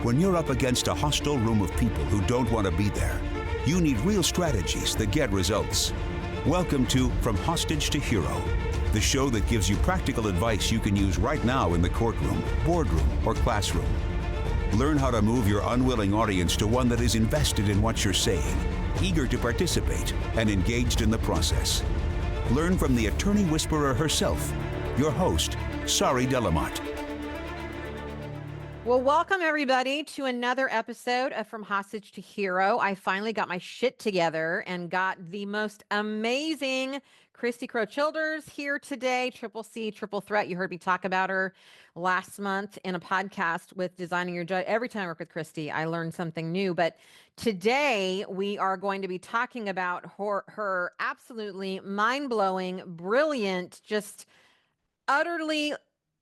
When you're up against a hostile room of people who don't want to be there, you need real strategies that get results. Welcome to From Hostage to Hero, the show that gives you practical advice you can use right now in the courtroom, boardroom, or classroom. Learn how to move your unwilling audience to one that is invested in what you're saying, eager to participate, and engaged in the process. Learn from the attorney whisperer herself, your host, Sari Delamont. Well, welcome everybody to another episode of From Hostage to Hero. I finally got my shit together and got the most amazing Christy Crowe Childers here today. Triple C, triple threat. You heard me talk about her last month in a podcast with Designing Your Judge. Every time I work with Christy, I learn something new. But today we are going to be talking about her absolutely mind-blowing, brilliant, just utterly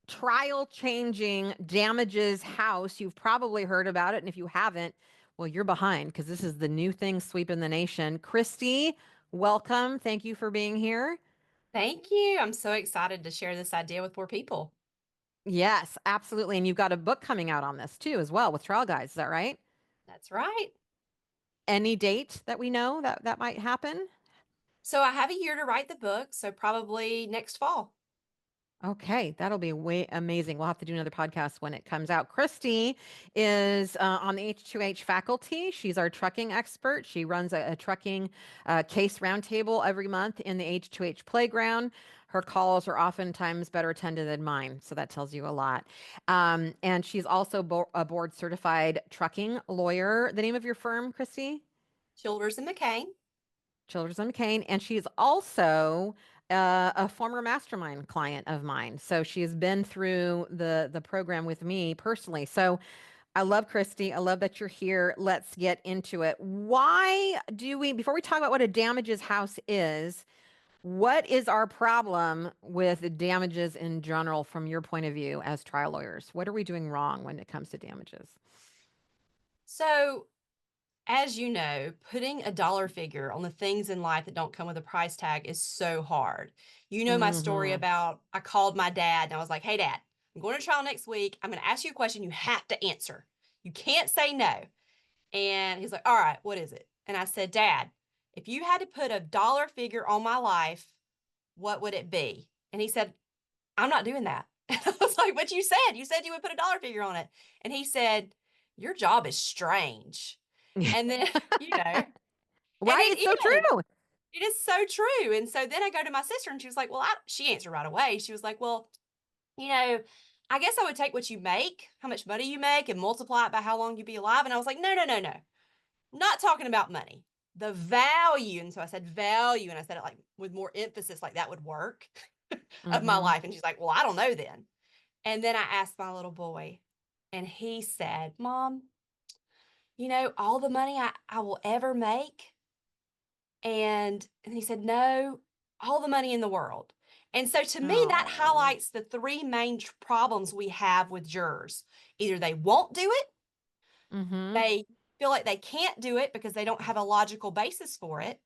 trial-changing damages house. You've probably heard about it. And if you haven't, well, you're behind because this is the new thing sweeping the nation. Christy, welcome. Thank you for being here. Thank you. I'm so excited to share this idea with more people. Yes, absolutely. And you've got a book coming out on this too, as well, with Trial Guides. Is that right? That's right. Any date that we know that might happen? So I have a year to write the book, so probably next fall. Okay, that'll be way amazing. We'll have to do another podcast when it comes out. Christy is on the H2H faculty. She's our trucking expert. She runs a trucking case roundtable every month in the H2H playground. Her calls are oftentimes better attended than mine, so that tells you a lot. And she's also a board certified trucking lawyer. The name of your firm, Christy? Childers and McCain. Childers and McCain. And she's also a former mastermind client of mine. So she has been through the program with me personally. So I love Christy. I love that you're here. Let's get into it. Why do we, before we talk about what a damages house is, what is our problem with damages in general from your point of view as trial lawyers? What are we doing wrong when it comes to damages? So, as you know, putting a dollar figure on the things in life that don't come with a price tag is so hard. You know my story about I called my dad and I was like, hey, Dad, I'm going to trial next week. I'm going to ask you a question you have to answer. You can't say no. And he's like, all right, what is it? And I said, Dad, if you had to put a dollar figure on my life, what would it be? And he said, I'm not doing that. And I was like, but you said you would put a dollar figure on it. And he said, your job is strange. And then, right, it's so true. It is so true. And so then I go to my sister and she was like, well, she answered right away. She was like, well, I guess I would take what you make, how much money you make, and multiply it by how long you be alive. And I was like, no. Not talking about money, the value. And so I said value. And I said it like with more emphasis, like that would work of my life. And she's like, well, I don't know then. And then I asked my little boy and he said, Mom, all the money I will ever make. And he said, no, all the money in the world. And so to me, that highlights the three main problems we have with jurors. Either they won't do it, they feel like they can't do it because they don't have a logical basis for it,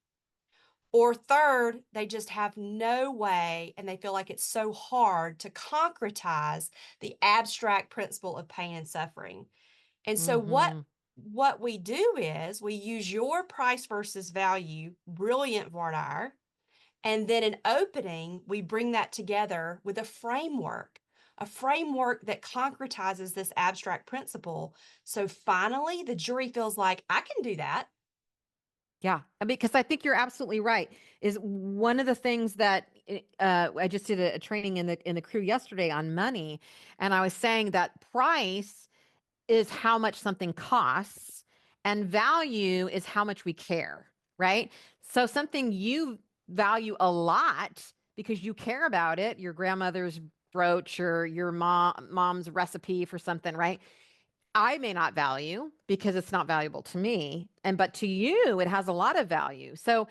or third, they just have no way and they feel like it's so hard to concretize the abstract principle of pain and suffering. And so what we do is we use your price versus value, brilliant voir dire, and then in opening, we bring that together with a framework that concretizes this abstract principle. So finally, the jury feels like, I can do that. Yeah, because I think you're absolutely right. Is one of the things that I just did a training in the crew yesterday on money, and I was saying that price is how much something costs and value is how much we care, right? So something you value a lot because you care about it, your grandmother's brooch or your mom's recipe for something, right? I may not value because it's not valuable to me. But to you, it has a lot of value. So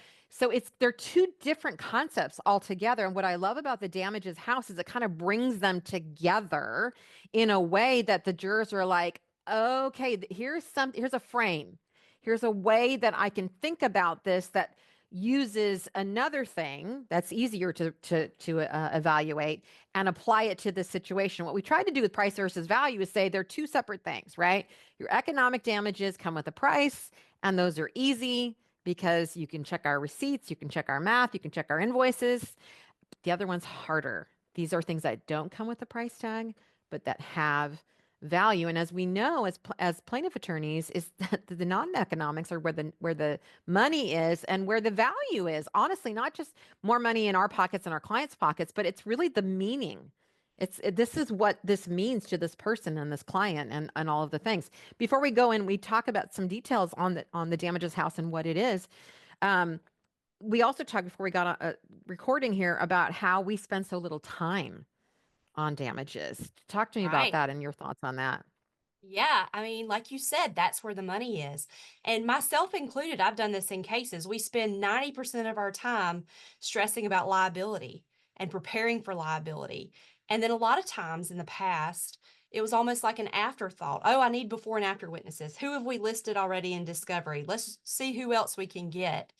they're two different concepts altogether. And what I love about the damages house is it kind of brings them together in a way that the jurors are like, okay, here's a frame. Here's a way that I can think about this that uses another thing that's easier to evaluate and apply it to the situation. What we try to do with price versus value is say they're two separate things, right? Your economic damages come with a price, and those are easy because you can check our receipts, you can check our math, you can check our invoices. The other one's harder. These are things that don't come with a price tag, but that have value. And as we know, as plaintiff attorneys, is that the non-economics are where the money is and where the value is. Honestly, not just more money in our pockets and our clients' pockets, but it's really the meaning. This is what this means to this person and this client and all of the things. Before we go in, we talk about some details on the damages house and what it is. We also talked before we got a recording here about how we spend so little time on damages. Talk to me about Right. that and your thoughts on that. Yeah, I mean, like you said, that's where the money is. And myself included, I've done this in cases. We spend 90% of our time stressing about liability and preparing for liability. And then a lot of times in the past, it was almost like an afterthought. Oh, I need before and after witnesses. Who have we listed already in discovery? Let's see who else we can get.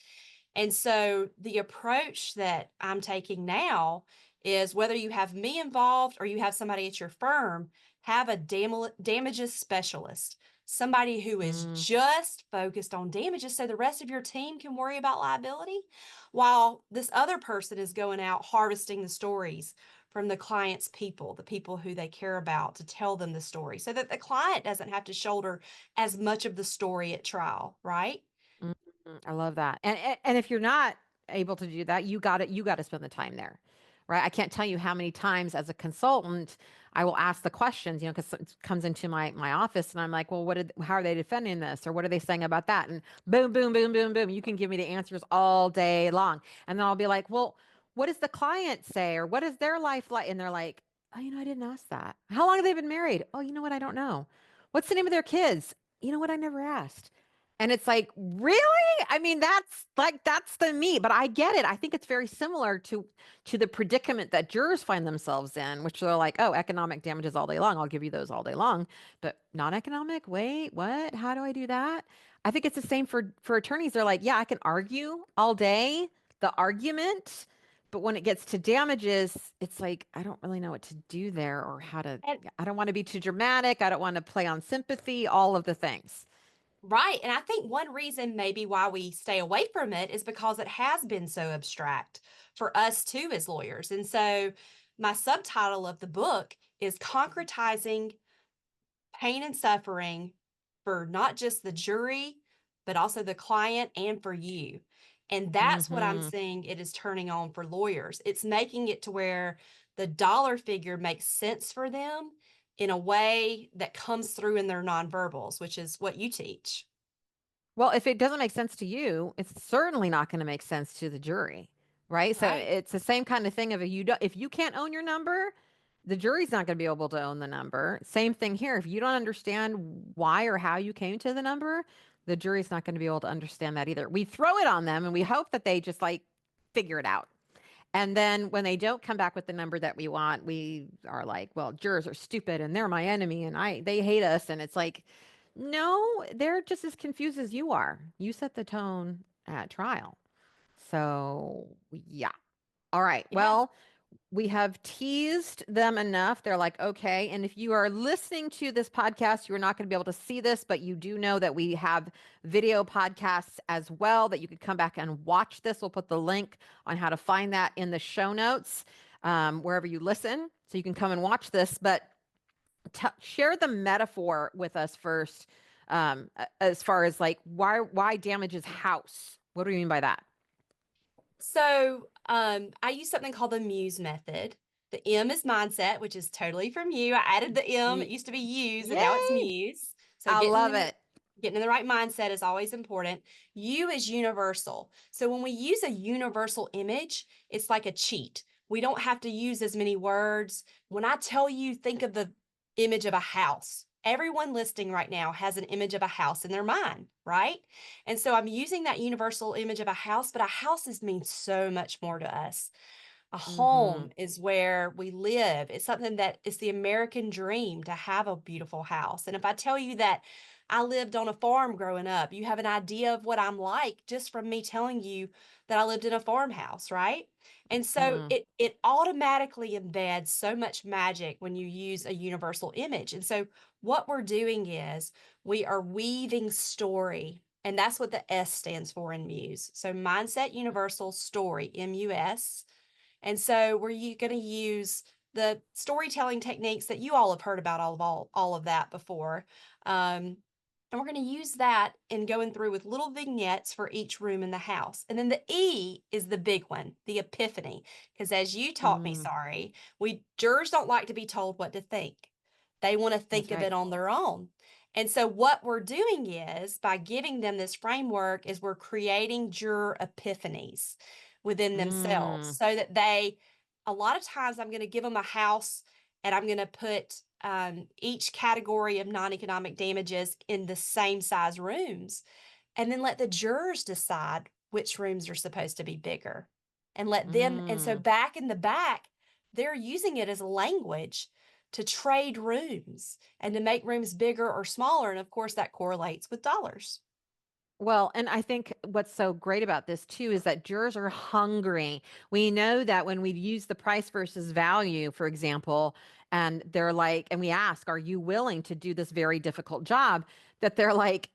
And so the approach that I'm taking now is whether you have me involved or you have somebody at your firm, have a damages specialist, somebody who is just focused on damages so the rest of your team can worry about liability while this other person is going out harvesting the stories from the client's people, the people who they care about, to tell them the story so that the client doesn't have to shoulder as much of the story at trial, right? Mhm. I love that. And if you're not able to do that, you got to spend the time there. Right? I can't tell you how many times as a consultant I will ask the questions, because it comes into my office and I'm like, well, how are they defending this? Or what are they saying about that? And boom, boom, boom, boom, boom. You can give me the answers all day long. And then I'll be like, well, what does the client say? Or what is their life like? And they're like, oh, I didn't ask that. How long have they been married? Oh, you know what? I don't know. What's the name of their kids? You know what? I never asked. And it's like, really? I mean, that's the meat, but I get it. I think it's very similar to the predicament that jurors find themselves in, which they're like, oh, economic damages all day long. I'll give you those all day long. But non-economic, wait, what? How do I do that? I think it's the same for attorneys. They're like, yeah, I can argue all day, the argument, but when it gets to damages, it's like, I don't really know what to do there or how to, And I don't want to be too dramatic. I don't want to play on sympathy, all of the things. right. And I think one reason maybe why we stay away from it is because it has been so abstract for us too as lawyers. And so my subtitle of the book is Concretizing Pain and Suffering for not just the jury, but also the client and for you. And that's what I'm Mm-hmm. seeing it is turning on for lawyers. It's making it to where the dollar figure makes sense for them in a way that comes through in their nonverbals, which is what you teach. Well, if it doesn't make sense to you, it's certainly not going to make sense to the jury, right? So Right. it's the same kind of thing of if you can't own your number, the jury's not going to be able to own the number. Same thing here. If you don't understand why or how you came to the number, the jury's not going to be able to understand that either. We throw it on them and we hope that they just like figure it out. And then when they don't come back with the number that we want, we are like, well, jurors are stupid and they're my enemy and they hate us. And it's like, no, they're just as confused as you are. You set the tone at trial. So, yeah. All right. Yeah. Well, we have teased them enough. They're like, okay. And if you are listening to this podcast, you're not going to be able to see this, but you do know that we have video podcasts as well that you could come back and watch this. We'll put the link on how to find that in the show notes, wherever you listen. So you can come and watch this. But share the metaphor with us first, as far as like why damages house. What do you mean by that? So I use something called the Muse method. The M is mindset, which is totally from you. I added the M. It used to be use, and now it's Yay! Muse. So I love it. getting in the right mindset is always important. U is universal. So when we use a universal image, it's like a cheat. We don't have to use as many words. When I tell you, think of the image of a house. Everyone listening right now has an image of a house in their mind, right? And so I'm using that universal image of a house, but a house means so much more to us. A Mm-hmm. home is where we live. It's something that it's the American dream to have a beautiful house. And if I tell you that I lived on a farm growing up, you have an idea of what I'm like just from me telling you that I lived in a farmhouse, right? And so Mm-hmm. it automatically embeds so much magic when you use a universal image. And so what we're doing is we are weaving story, and that's what the S stands for in Muse. So Mindset Universal Story, MUS. And so we're going to use the storytelling techniques that you all have heard about, all of that before. And we're going to use that in going through with little vignettes for each room in the house. And then the E is the big one, the epiphany. Because as you taught me, Mm, sorry, jurors don't like to be told what to think. They want to that's think of right. it on their own. And so what we're doing is by giving them this framework is we're creating juror epiphanies within themselves Mm, so that a lot of times I'm going to give them a house and I'm going to put each category of non-economic damages in the same size rooms and then let the jurors decide which rooms are supposed to be bigger and let them. And so mm. back in the back, they're using it as language to trade rooms and to make rooms bigger or smaller. And of course, that correlates with dollars. Well, and I think what's so great about this too is that jurors are hungry. We know that when we use the price versus value, for example, and they're like, and we ask, are you willing to do this very difficult job? That they're like,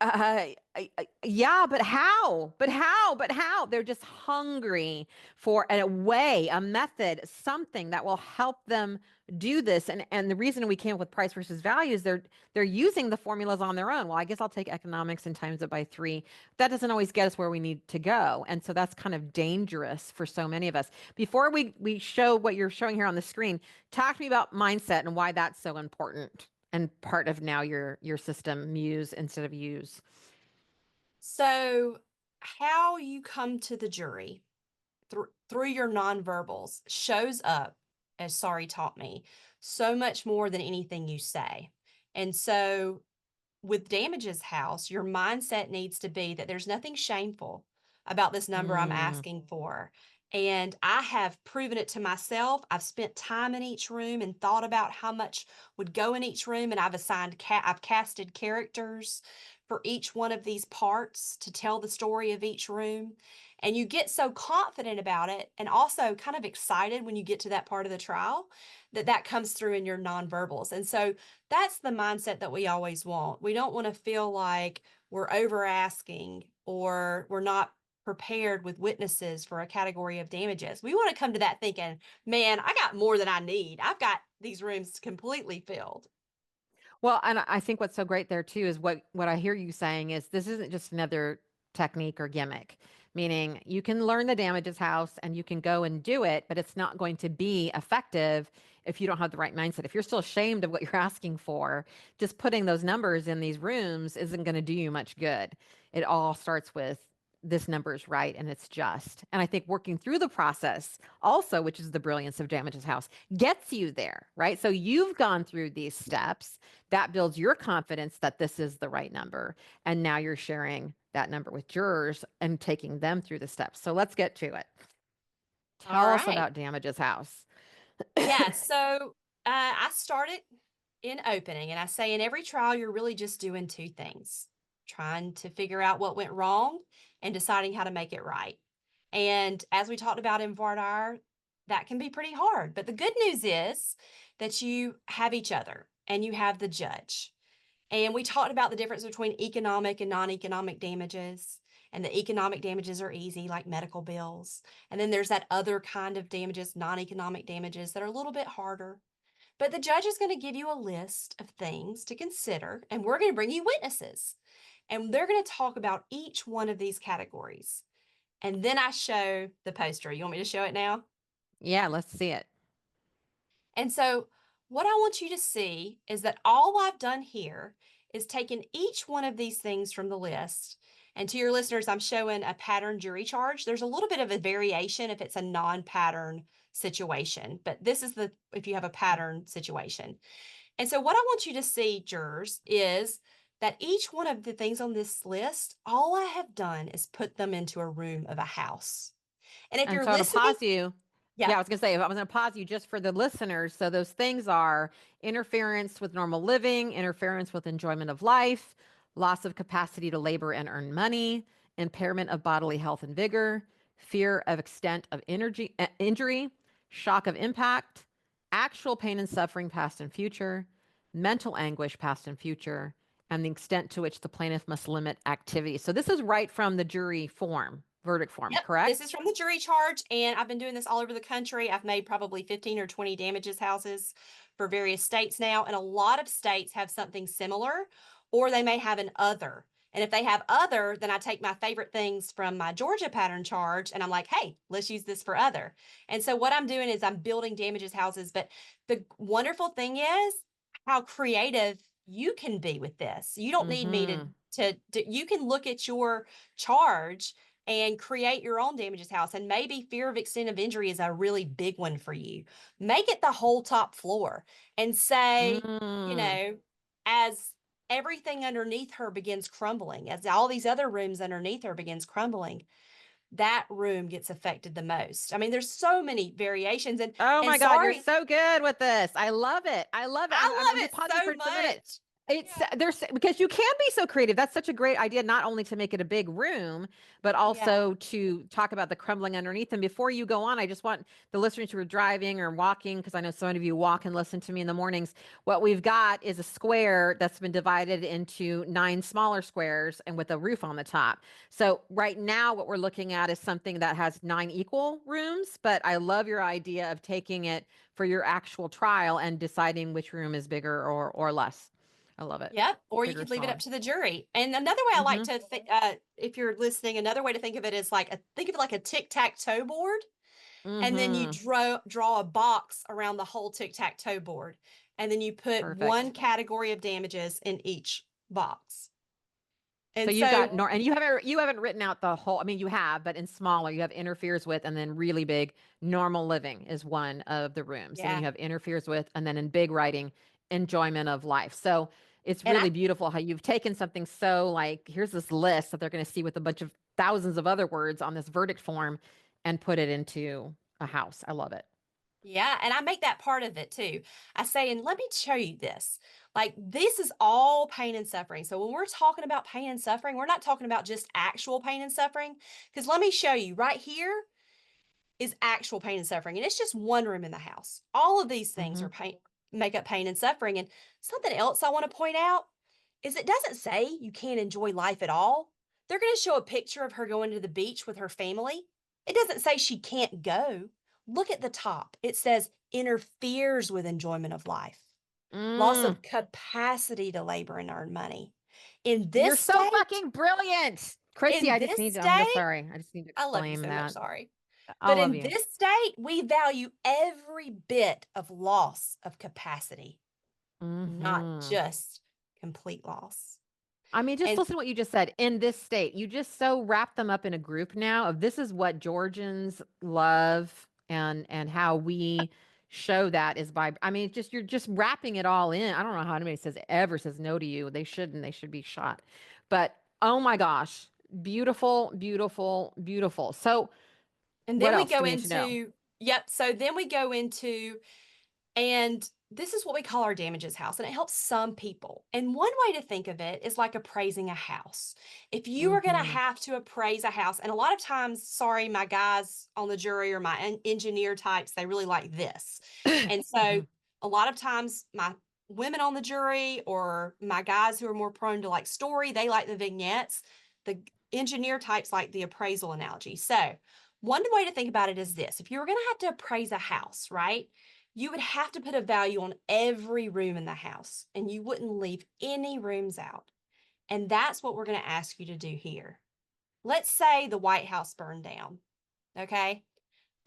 yeah, but how? But how? But how? They're just hungry for a way, a method, something that will help them do this. And the reason we came up with price versus value is they're using the formulas on their own. Well, I guess I'll take economics and times it by 3. That doesn't always get us where we need to go. And so that's kind of dangerous for so many of us. Before we show what you're showing here on the screen, talk to me about mindset and why that's so important and part of now your system, Muse instead of use. So, how you come to the jury through your nonverbals shows up, as Sorry taught me, so much more than anything you say. And so, with Damages House, your mindset needs to be that there's nothing shameful about this number I'm Mm, asking for. And I have proven it to myself. I've spent time in each room and thought about how much would go in each room. And I've casted characters for each one of these parts to tell the story of each room. And you get so confident about it and also kind of excited when you get to that part of the trial that comes through in your nonverbals. And so that's the mindset that we always want. We don't want to feel like we're over asking or we're not prepared with witnesses for a category of damages. We want to come to that thinking, man, I got more than I need. I've got these rooms completely filled. Well, and I think what's so great there too is what I hear you saying is this isn't just another technique or gimmick, meaning you can learn the damages house and you can go and do it, but it's not going to be effective if you don't have the right mindset. If you're still ashamed of what you're asking for, just putting those numbers in these rooms isn't going to do you much good. It all starts with this number is right and it's just. And I think working through the process also, which is the brilliance of damages house, gets you there, right? So you've gone through these steps that builds your confidence that this is the right number. And now you're sharing that number with jurors and taking them through the steps. So let's get to it. All Tell us right. about Damages House. Yeah. So I started in opening and I say in every trial, you're really just doing two things, trying to figure out what went wrong and deciding how to make it right. And as we talked about in Vardar, that can be pretty hard. But the good news is that you have each other and you have the judge. And we talked about the difference between economic and non-economic damages. And the economic damages are easy, like medical bills. And then there's that other kind of damages, non-economic damages, that are a little bit harder. But the judge is going to give you a list of things to consider, and we're going to bring you witnesses. And they're going to talk about each one of these categories. And then I show the poster. You want me to show it now? Yeah, let's see it. And so what I want you to see is that all I've done here is taken each one of these things from the list. And to your listeners, I'm showing a pattern jury charge. There's a little bit of a variation if it's a non-pattern situation, but this is if you have a pattern situation. And so what I want you to see, jurors, is that each one of the things on this list, all I have done is put them into a room of a house. And if And you're so to listening, pause you, Yeah, I was going to say, I was going to pause you just for the listeners. So those things are interference with normal living, interference with enjoyment of life, loss of capacity to labor and earn money, impairment of bodily health and vigor, fear of extent of injury, shock of impact, actual pain and suffering past and future, mental anguish past and future, and the extent to which the plaintiff must limit activity. So this is right from the jury form, verdict form, Yep, correct? this is from the jury charge, and I've been doing this all over the country. I've made probably 15 or 20 damages houses for various states now, and a lot of states have something similar, or they may have an other. And if they have other, then I take my favorite things from my Georgia pattern charge, and I'm like, hey, let's use this for other. And so what I'm doing is I'm building damages houses, but the wonderful thing is how creative you can be with this. You don't need me to you can look at your charge and create your own damages house. And maybe fear of extent of injury is a really big one for you. Make it the whole top floor and say, you know, as everything underneath her begins crumbling, as all these other rooms underneath her begins crumbling, that room gets affected the most. I mean, there's so many variations. Oh And my God, you're sorry, so good with this. I love it. I love it. I I'm love just it pausing for so just a minute. much. It's Yeah. there's because you can be so creative. That's such a great idea, not only to make it a big room, but Yeah. also to talk about the crumbling underneath. And before you go on, I just want the listeners who are driving or walking, because I know so many of you walk and listen to me in the mornings. What we've got is a square that's been divided into 9 smaller squares and with a roof on the top. So right now, what we're looking at is something that has 9 equal rooms, but I love your idea of taking it for your actual trial and deciding which room is bigger or less. I love it. Yep. Or you Bigger, could leave it smaller. up to the jury. And another way I like to think, if you're listening, another way to think of it is like think of it like a tic-tac-toe board. And then you draw a box around the whole tic-tac-toe board. And then you put one Perfect. category of damages in each box. So And you've got so, and you haven't written out the whole. I mean, you have, but in smaller, you have interferes with, and then really big. Normal living is one of the rooms, and then yeah. you have interferes with, and then in big writing, enjoyment of life. So it's And really beautiful how you've taken something so like here's this list that they're going to see with a bunch of thousands of other words on this verdict form, and put it into a house. I love it. yeah, and I make that part of it too. I say, and let me show you this. Like, this is all pain and suffering. So when we're talking about pain and suffering, we're not talking about just actual pain and suffering. Because let me show you right here is actual pain and suffering. And it's just one room in the house. All of these things are pain, make up pain and suffering. And something else I want to point out is it doesn't say you can't enjoy life at all. They're going to show a picture of her going to the beach with her family. It doesn't say she can't go. Look at the top. It says interferes with enjoyment of life, loss of capacity to labor and earn money. In You're this so state, fucking brilliant, Christy. in I just this need to. I'm just state, sorry. I just need to I love you exclaim so much, that. sorry. I But love in you. this state, we value every bit of loss of capacity, not just complete loss. I mean, just And listen to what you just said. In this state, you just so wrap them up in a group now of this is what Georgians love, and how we show that is by. I mean, just you're just wrapping it all in. I don't know how anybody ever says no to you. They shouldn't. They should be shot. But oh my gosh, beautiful, beautiful, beautiful. So and what then we else do go we need to know? into, yep, so then we go into, and this is what we call our damages house, and it helps some people. And one way to think of it is like appraising a house. If you are going to have to appraise a house, and a lot of times, sorry, my guys on the jury or my engineer types, they really like this. And so a lot of times my women on the jury or my guys who are more prone to like story, they like the vignettes. The engineer types like the appraisal analogy. So one way to think about it is this. If you were going to have to appraise a house, right? You would have to put a value on every room in the house, and you wouldn't leave any rooms out. And that's what we're going to ask you to do here. Let's say the White House burned down, okay?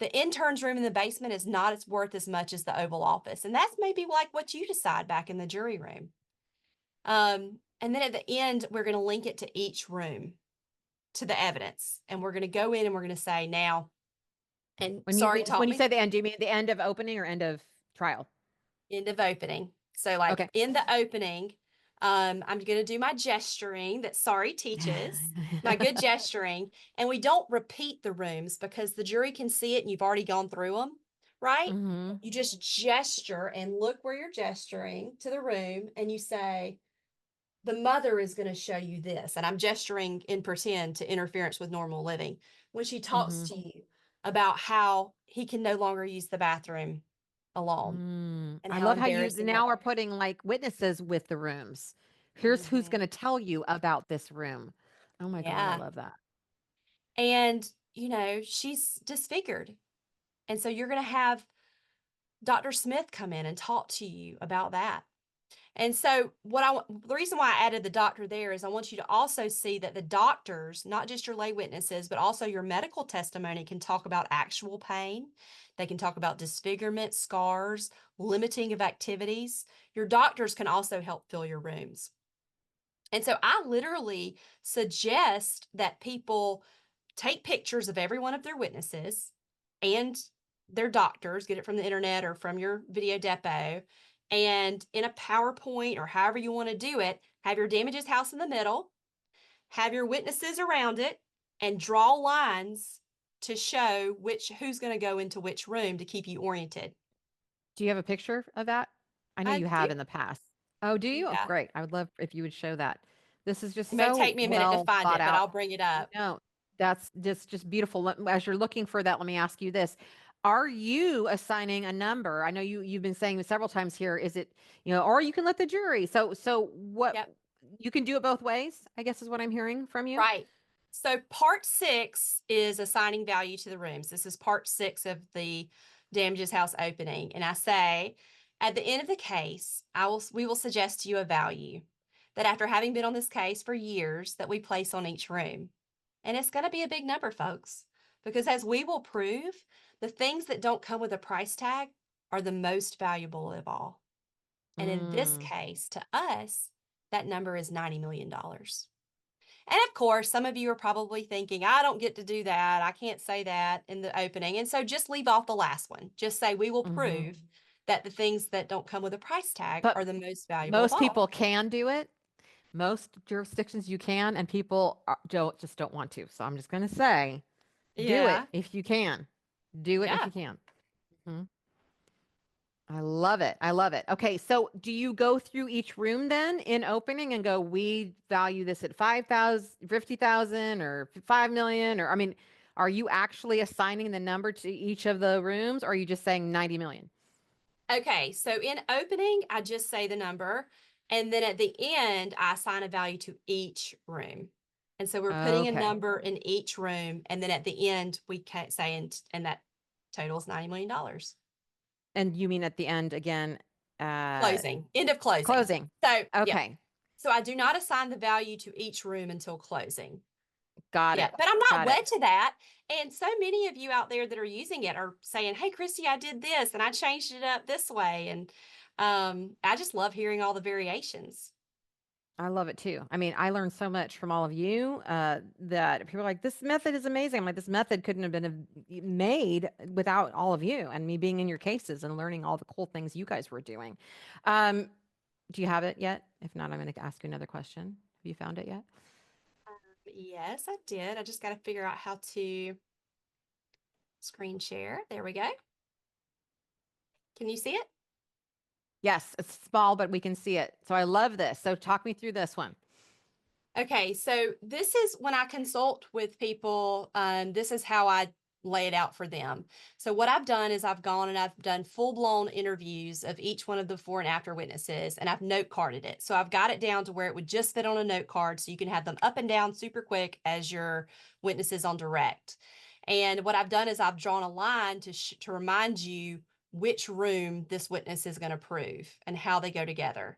The intern's room in the basement is not worth as much as the Oval Office, and that's maybe like what you decide back in the jury room. And then at the end, we're going to link it to each room, to the evidence, and we're going to go in and we're going to say now, and When sorry, you say the end, do you mean the end of opening or end of trial? end of opening. So like Okay. in the opening, I'm going to do my gesturing that Sorry teaches, my good gesturing. And we don't repeat the rooms because the jury can see it and you've already gone through them, right? Mm-hmm. You just gesture and look where you're gesturing to the room and you say, the mother is going to show you this. And I'm gesturing in pretend to interference with normal living. When she talks to you about how he can no longer use the bathroom alone and I how love how you embarrassing now that are putting like witnesses with the rooms. Here's who's going to tell you about this room. Oh my God, I Yeah. love that. And, she's disfigured. And so you're going to have Dr. Smith come in and talk to you about that. And so the reason why I added the doctor there is I want you to also see that the doctors, not just your lay witnesses, but also your medical testimony can talk about actual pain. They can talk about disfigurement, scars, limiting of activities. Your doctors can also help fill your rooms. And so I literally suggest that people take pictures of every one of their witnesses and their doctors, get it from the internet or from your video depot, and in a PowerPoint or however you want to do it, have your damages house in the middle, have your witnesses around it, and draw lines to show who's going to go into which room to keep you oriented. Do you have a picture of that? I know I you do. have in the past. Oh, do you? Oh, Yeah. great. I would love if you would show that. This is just It may so take me a minute to well find thought it, but out. I'll bring it up. No, that's just beautiful. As you're looking for that, let me ask you this. Are you assigning a number? I know you've been saying several times here, is it, or you can let the jury. So what Yep. you can do it both ways, I guess is what I'm hearing from you. Right. So part 6 is assigning value to the rooms. This is part 6 of the damages house opening. And I say, at the end of the case, we will suggest to you a value that after having been on this case for years that we place on each room. And it's going to be a big number, folks, because as we will prove, the things that don't come with a price tag are the most valuable of all. And in this case, to us, that number is $90 million. And of course, some of you are probably thinking, I don't get to do that. I can't say that in the opening. And so just leave off the last one. Just say, we will prove that the things that don't come with a price tag But are the most valuable of most all. people can do it. Most jurisdictions you can, and people just don't want to. So I'm just going to say, do it if you can. Do it if you can. I love it. I love it. Okay, so do you go through each room then in opening and go, we value this at 5,000, 50,000, or 5 million? Or, I mean, are you actually assigning the number to each of the rooms, or are you just saying 90 million? Okay, so in opening, I just say the number. And then at the end, I assign a value to each room. And so we're putting a number in each room. And then at the end, we can say, and that totals $90 million. And you mean at the end again? Closing. End of closing. Closing. So, okay. Yeah. So I do not assign the value to each room until closing. Got it. But I'm not Got wed it. to that. And so many of you out there that are using it are saying, hey, Christy, I did this and I changed it up this way. And I just love hearing all the variations. I love it too. I mean, I learned so much from all of you that people are like, this method is amazing. I'm like, this method couldn't have been made without all of you and me being in your cases and learning all the cool things you guys were doing. Do you have it yet? If not, I'm going to ask you another question. Have you found it yet? Yes, I did. I just got to figure out how to screen share. There we go. Can you see it? Yes, it's small, but we can see it. So I love this. So talk me through this one. Okay, so this is when I consult with people, this is how I lay it out for them. So what I've done is I've gone and I've done full-blown interviews of each one of the before and after witnesses, and I've note carded it. So I've got it down to where it would just fit on a note card so you can have them up and down super quick as your witnesses on direct. And what I've done is I've drawn a line to remind you which room this witness is going to prove and how they go together.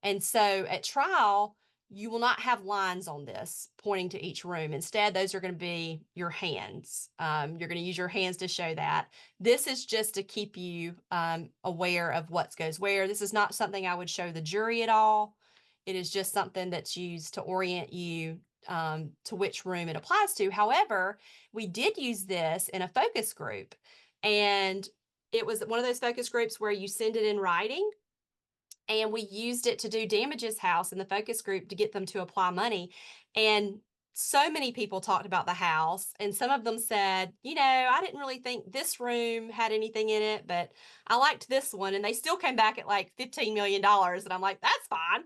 And so at trial, you will not have lines on this pointing to each room. Instead, those are going to be your hands. You're going to use your hands to show that. This is just to keep you aware of what goes where. This is not something I would show the jury at all. It is just something that's used to orient you to which room it applies to. However, we did use this in a focus group, and it was one of those focus groups where you send it in writing. and we used it to do damages house in the focus group to get them to apply money. And so many people talked about the house, and some of them said, I didn't really think this room had anything in it, but I liked this one. And they still came back at like $15 million. And I'm like, that's fine.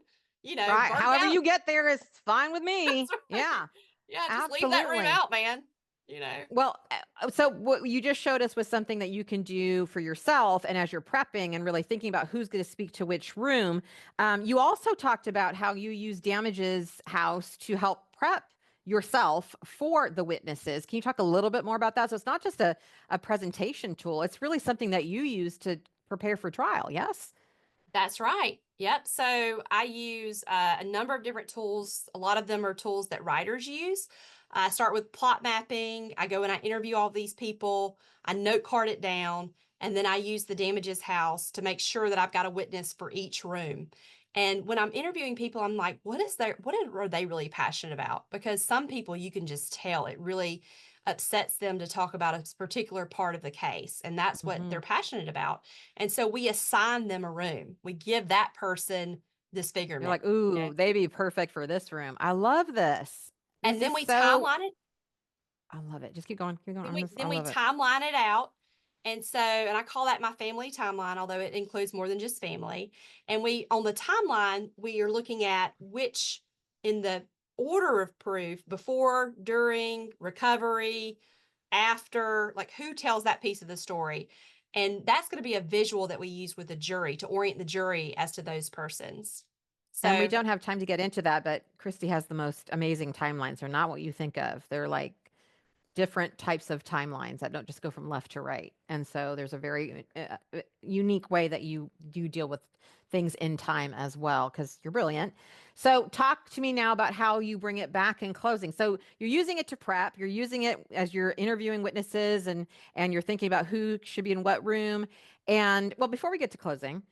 Right. Burn However down. you get there is fine with me. Right. Yeah. Yeah, just leave that room Absolutely. out, man. Well, so what you just showed us was something that you can do for yourself. And as you're prepping and really thinking about who's going to speak to which room, you also talked about how you use damages house to help prep yourself for the witnesses. Can you talk a little bit more about that? So it's not just a presentation tool. It's really something that you use to prepare for trial. Yes? That's right. Yep. So I use a number of different tools. A lot of them are tools that writers use. I start with plot mapping. I go and I interview all these people. I note card it down. And then I use the damages house to make sure that I've got a witness for each room. And when I'm interviewing people, I'm like, what are they really passionate about? Because some people you can just tell it really upsets them to talk about a particular part of the case. And that's what they're passionate about. And so we assign them a room. We give that person disfigurement. You're like, ooh, they'd be perfect for this room. I love this. And then we timeline it. I love it. Just keep going. Keep going. Then we timeline it out. And so, and I call that my family timeline, although it includes more than just family. And on the timeline, we are looking at which in the order of proof, before, during, recovery, after, like who tells that piece of the story. And that's going to be a visual that we use with the jury to orient the jury as to those persons. So, and we don't have time to get into that, but Christy has the most amazing timelines. They're not what you think of. They're like different types of timelines that don't just go from left to right. And so there's a very unique way that you deal with things in time as well, because you're brilliant. So talk to me now about how you bring it back in closing. So you're using it to prep, you're using it as you're interviewing witnesses, and you're thinking about who should be in what room. And well, before we get to closing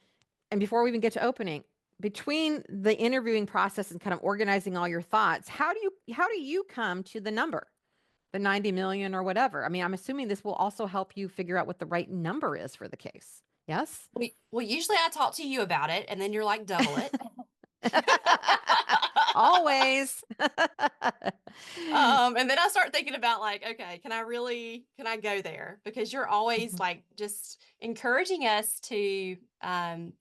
and before we even get to opening, between the interviewing process and kind of organizing all your thoughts, how do you come to the number? The 90 million or whatever. I mean, I'm assuming this will also help you figure out what the right number is for the case. Yes? Well, usually I talk to you about it and then you're like, double it. Always. And then I start thinking about like, okay, can I go there? Because you're always like just encouraging us to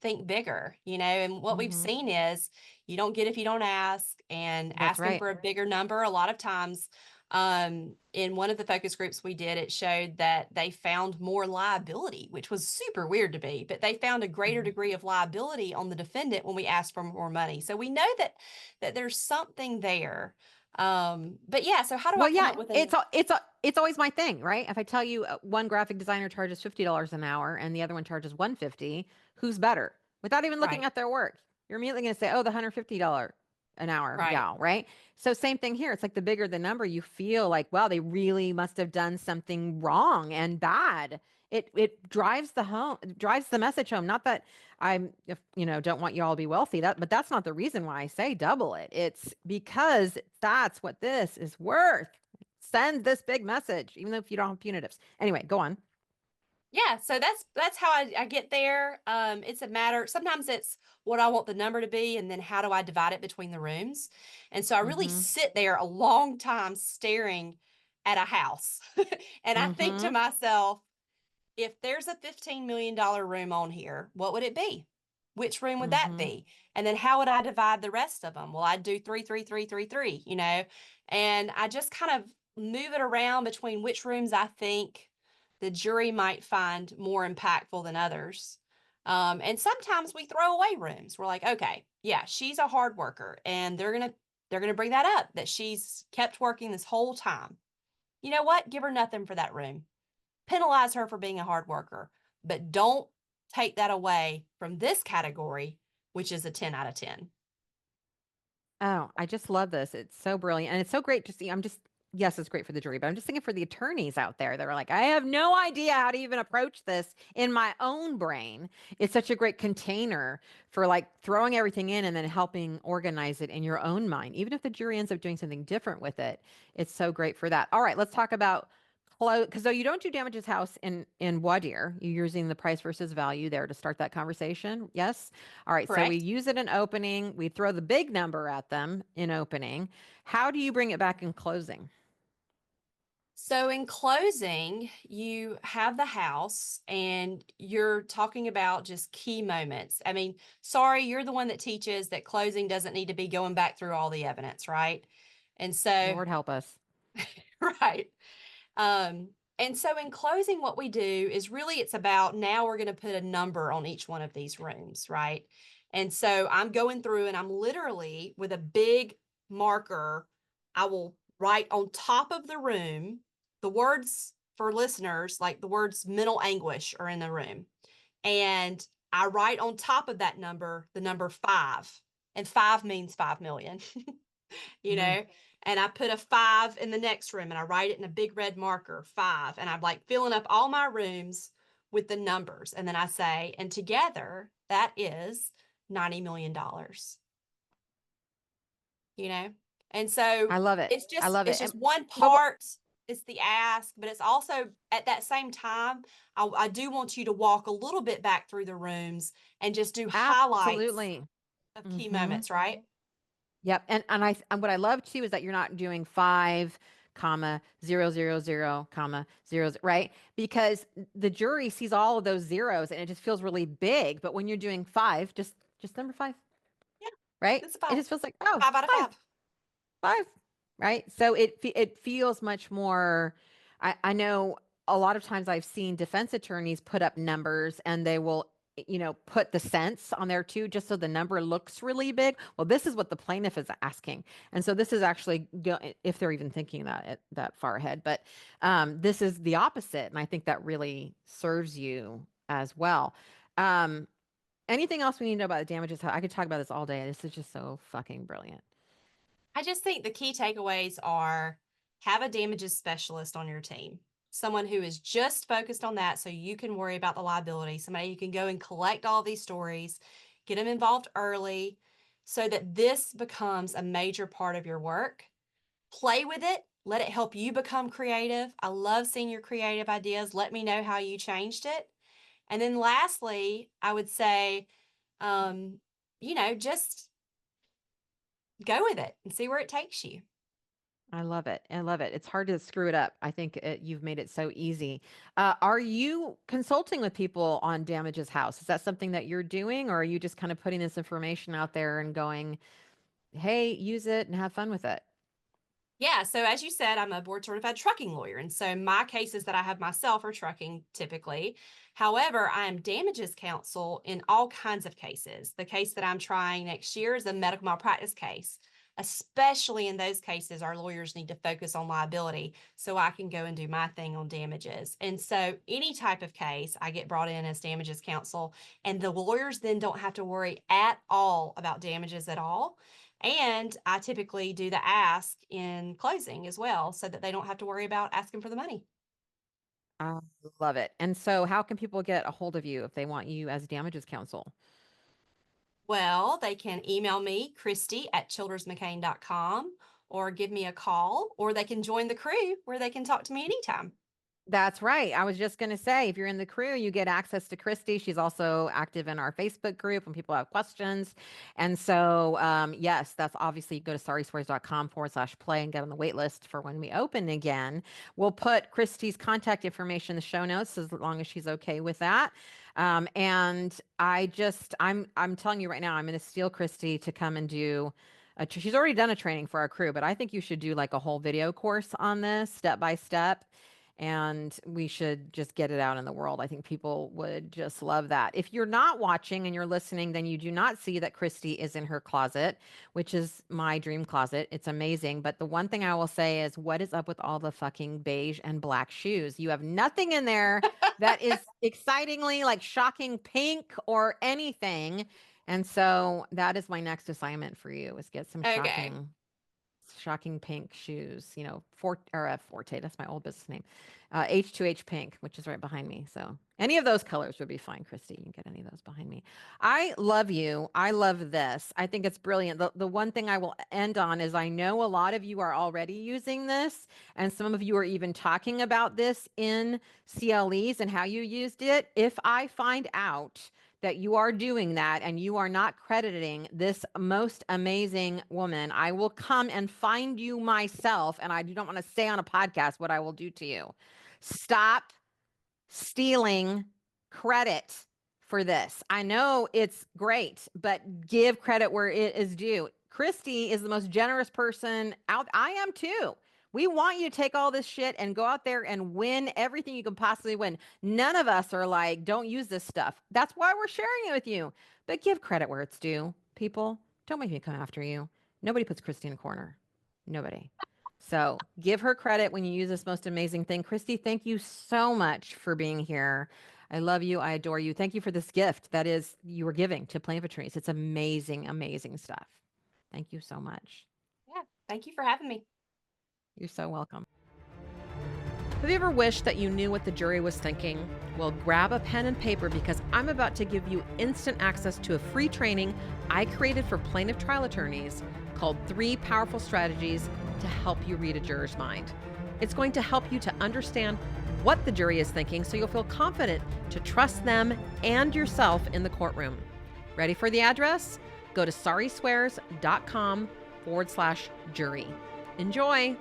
think bigger, and what we've seen is you don't get if you don't ask, and That's asking for a bigger number a lot of times. In one of the focus groups we did, it showed that they found more liability, which was super weird to me, but they found a greater degree of liability on the defendant when we asked for more money. So we know that there's something there. But yeah, so how do I come up with it's always my thing, right? If I tell you one graphic designer charges $50 an hour and the other one charges $150, who's better? Without even looking at their work, you're immediately going to say, oh, the $150 an hour. Right. Yeah. Right. So same thing here. It's like the bigger the number, you feel like, wow, they really must have done something wrong and bad. It drives the message home. Not that don't want you all to be wealthy, but that's not the reason why I say double it. It's because that's what this is worth. Send this big message, even though if you don't have punitives. Anyway, go on. Yeah, so that's how I get there. It's a matter, sometimes it's what I want the number to be, and then how do I divide it between the rooms. And so I really sit there a long time staring at a house. And I think to myself, if there's a $15 million room on here, what would it be? Which room would that be? And then how would I divide the rest of them? Well, I'd do 3, 3, 3, 3, 3, and I just kind of move it around between which rooms I think the jury might find more impactful than others. And sometimes we throw away rooms. We're like, okay, yeah, she's a hard worker, and they're gonna bring that up, that she's kept working this whole time. You know what? Give her nothing for that room. Penalize her for being a hard worker, but don't take that away from this category, which is a 10 out of 10. Oh, I just love this. It's so brilliant. And it's so great to see. Yes, it's great for the jury, but I'm just thinking for the attorneys out there that are like, I have no idea how to even approach this in my own brain. It's such a great container for like throwing everything in and then helping organize it in your own mind. Even if the jury ends up doing something different with it, it's so great for that. All right, let's talk about close, because though you don't do damages house in voir dire, you're using the price versus value there to start that conversation. Yes. All right. So we Correct. use it in opening. We throw the big number at them in opening. How do you bring it back in closing? So in closing, you have the house and you're talking about just key moments. I mean, sorry, you're the one that teaches that closing doesn't need to be going back through all the evidence, right? And so, Lord help us. right. And so in closing, what we do is really it's about now we're going to put a number on each one of these rooms, right? And so I'm going through and I'm literally with a big marker, I will write on top of the room the words for listeners, like the words mental anguish are in the room. And I write on top of that number, the number 5. And 5 means 5 million. you Mhm. know, and I put a 5 in the next room and I write it in a big red marker, 5. And I'm like filling up all my rooms with the numbers. And then I say, and together that is $90 million, And so I love it. I love it's it. just one But part. It's the ask, but it's also at that same time, I do want you to walk a little bit back through the rooms and just do highlights absolutely. of key Hmm. moments, right? Yep. And what I love too is that you're not doing 5 comma 000 comma 0, right? Because the jury sees all of those zeros and it just feels really big. But when you're doing 5, just number 5, Yeah, right? it's a It 5. just feels like, oh, 5 out of 5, 5. 5, right? So it feels much more. I know a lot of times I've seen defense attorneys put up numbers and they will put the cents on there too, just so the number looks really big. Well, this is what the plaintiff is asking, and so this is actually if they're even thinking that far ahead. But this is the opposite, and I think that really serves you as well. Um, Anything else we need to know about the damages? I could talk about this all day. This is just so fucking brilliant. I just think the key takeaways are have a damages specialist on your team, someone who is just focused on that so you can worry about the liability, somebody who can go and collect all these stories, get them involved early so that this becomes a major part of your work. Play with it. Let it help you become creative. I love seeing your creative ideas. Let me know how you changed it. And then lastly, I would say, just go with it and see where it takes you. I love it. I love it. It's hard to screw it up. I think you've made it so easy. Are you consulting with people on damages house? Is that something that you're doing, or are you just kind of putting this information out there and going, hey, use it and have fun with it? Yeah, so as you said, I'm a board certified trucking lawyer. And so my cases that I have myself are trucking typically. However, I am damages counsel in all kinds of cases. The case that I'm trying next year is a medical malpractice case. Especially in those cases, our lawyers need to focus on liability so I can go and do my thing on damages. And so any type of case, I get brought in as damages counsel, and the lawyers then don't have to worry at all about damages at all. And I typically do the ask in closing as well so that they don't have to worry about asking for the money. I love it. And so, how can people get a hold of you if they want you as damages counsel? Well, they can email me, Christy@childersmccain.com, or give me a call, or they can join the crew where they can talk to me anytime. That's right. I was just going to say, if you're in the crew, you get access to Christy. She's also active in our Facebook group when people have questions. And so, yes, that's obviously go to sorrystories.com/play and get on the wait list for when we open again. We'll put Christy's contact information in the show notes as long as she's okay with that. And I'm telling you right now, I'm going to steal Christy to come and do. She's already done a training for our crew, but I think you should do like a whole video course on this step by step, and we should just get it out in the world. I think people would just love that. If you're not watching and you're listening, then you do not see that Christy is in her closet, which is my dream closet. It's amazing. But the one thing I will say is, what is up with all the fucking beige and black shoes? You have nothing in there that is excitingly like shocking pink or anything. And so that is my next assignment for you, is get some Okay. shocking. shocking pink shoes, you know, Forte, that's my old business name. H2H pink, which is right behind me. So any of those colors would be fine, Christy. You can get any of those behind me. I love you. I love this. I think it's brilliant. The one thing I will end on is I know a lot of you are already using this, and some of you are even talking about this in CLEs and how you used it. If I find out that you are doing that and you are not crediting this most amazing woman, I will come and find you myself. And I do not want to say on a podcast what I will do to you. Stop stealing credit for this. I know it's great, but give credit where it is due. Christy is the most generous person out. I am too. We want you to take all this shit and go out there and win everything you can possibly win. None of us are like, don't use this stuff. That's why we're sharing it with you. But give credit where it's due. People, don't make me come after you. Nobody puts Christy in a corner. Nobody. So give her credit when you use this most amazing thing. Christy, thank you so much for being here. I love you. I adore you. Thank you for this gift that is you were giving to Plain Patrice. It's amazing, amazing stuff. Thank you so much. Yeah. Thank you for having me. You're so welcome. Have you ever wished that you knew what the jury was thinking? Well, grab a pen and paper because I'm about to give you instant access to a free training I created for plaintiff trial attorneys called 3 Powerful Strategies to Help You Read a Juror's Mind. It's going to help you to understand what the jury is thinking so you'll feel confident to trust them and yourself in the courtroom. Ready for the address? Go to sorryswears.com/jury. Enjoy!